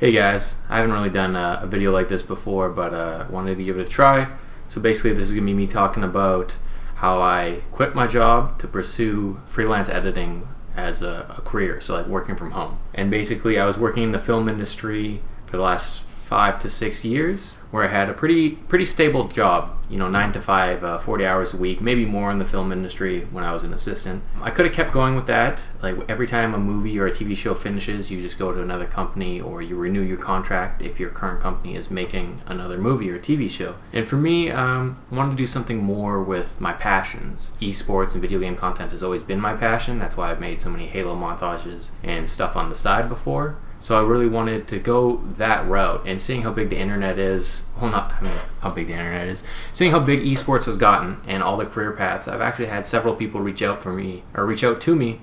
Hey guys, I haven't really done a video like this before, but wanted to give it a try. So basically this is going to be me talking about how I quit my job to pursue freelance editing as a career, so like working from home. And basically I was working in the film industry for the last 5 to 6 years, where I had a pretty stable job, 9 to 5, 40 hours a week, maybe more in the film industry when I was an assistant. I could have kept going with that. Like every time a movie or a TV show finishes, you just go to another company or you renew your contract if your current company is making another movie or TV show. And for me, I wanted to do something more with my passions. Esports and video game content has always been my passion. That's why I've made so many Halo montages and stuff on the side before. So I really wanted to go that route, and seeing how big the internet is, how big the internet is, seeing how big esports has gotten and all the career paths, I've actually had several people reach out to me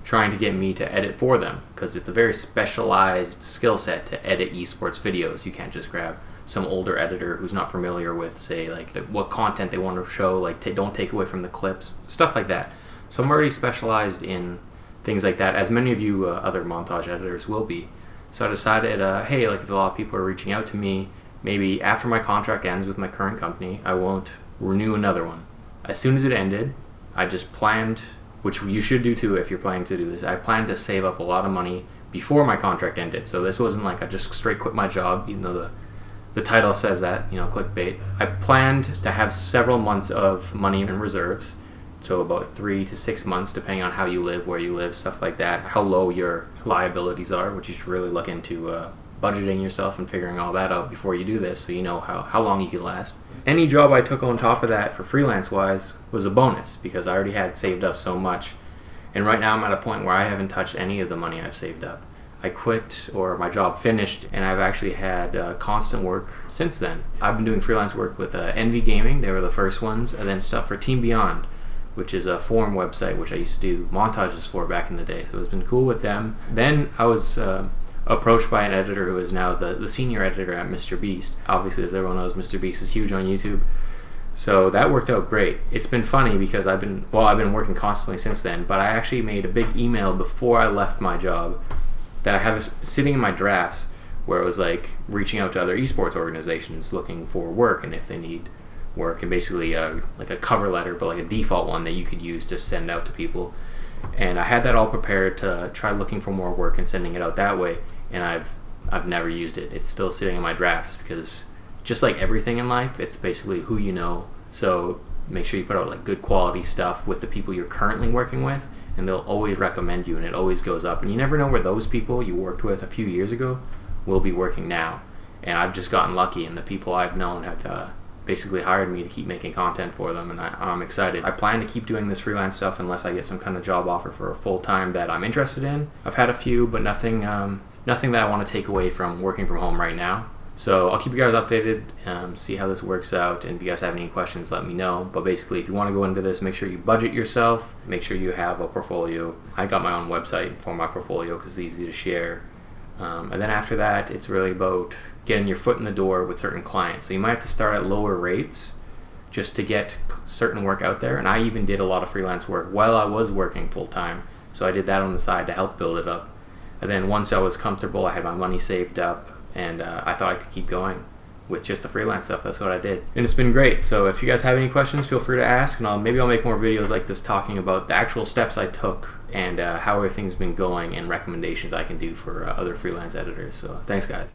trying to get me to edit for them, because it's a very specialized skill set to edit esports videos. You can't just grab some older editor who's not familiar with, say, like what content they want to show, like don't take away from the clips, stuff like that. So I'm already specialized in things like that, as many of you other montage editors will be. So I decided, hey, like if a lot of people are reaching out to me, maybe after my contract ends with my current company, I won't renew another one. As soon as it ended, I just planned, which you should do too if you're planning to do this, I planned to save up a lot of money before my contract ended. So this wasn't like I just straight quit my job, even though the title says that, clickbait. I planned to have several months of money in reserves. So about 3 to 6 months, depending on how you live, where you live, stuff like that, how low your liabilities are, which you should really look into budgeting yourself and figuring all that out before you do this, so you know how long you can last. Any job I took on top of that for freelance-wise was a bonus, because I already had saved up so much. And right now I'm at a point where I haven't touched any of the money I've saved up. I quit, or my job finished, and I've actually had constant work since then. I've been doing freelance work with Envy Gaming, they were the first ones, and then stuff for Team Beyond, which is a forum website which I used to do montages for back in the day. So it's been cool with them. Then I was approached by an editor who is now the senior editor at Mr. Beast. Obviously, as everyone knows, Mr. Beast is huge on YouTube. So that worked out great. It's been funny because I've been working constantly since then, but I actually made a big email before I left my job that I have sitting in my drafts, where it was like reaching out to other esports organizations looking for work and if they need work, and basically like a cover letter, but like a default one that you could use to send out to people. And I had that all prepared to try looking for more work and sending it out that way, and I've never used it. It's still sitting in my drafts, because just like everything in life, it's basically who you know. So make sure you put out like good quality stuff with the people you're currently working with, and they'll always recommend you, and it always goes up, and you never know where those people you worked with a few years ago will be working now. And I've just gotten lucky, and the people I've known have basically hired me to keep making content for them, and I'm excited. I plan to keep doing this freelance stuff unless I get some kind of job offer for a full-time that I'm interested in. I've had a few, but nothing that I want to take away from working from home right now. So I'll keep you guys updated, see how this works out, and if you guys have any questions, let me know. But basically, if you want to go into this, make sure you budget yourself, make sure you have a portfolio. I got my own website for my portfolio because it's easy to share. And then after that, it's really about getting your foot in the door with certain clients. So you might have to start at lower rates just to get certain work out there. And I even did a lot of freelance work while I was working full-time. So I did that on the side to help build it up. And then once I was comfortable, I had my money saved up, and I thought I could keep going with just the freelance stuff. That's what I did. And it's been great. So if you guys have any questions, feel free to ask, and maybe I'll make more videos like this talking about the actual steps I took and how everything's been going, and recommendations I can do for other freelance editors. So thanks, guys.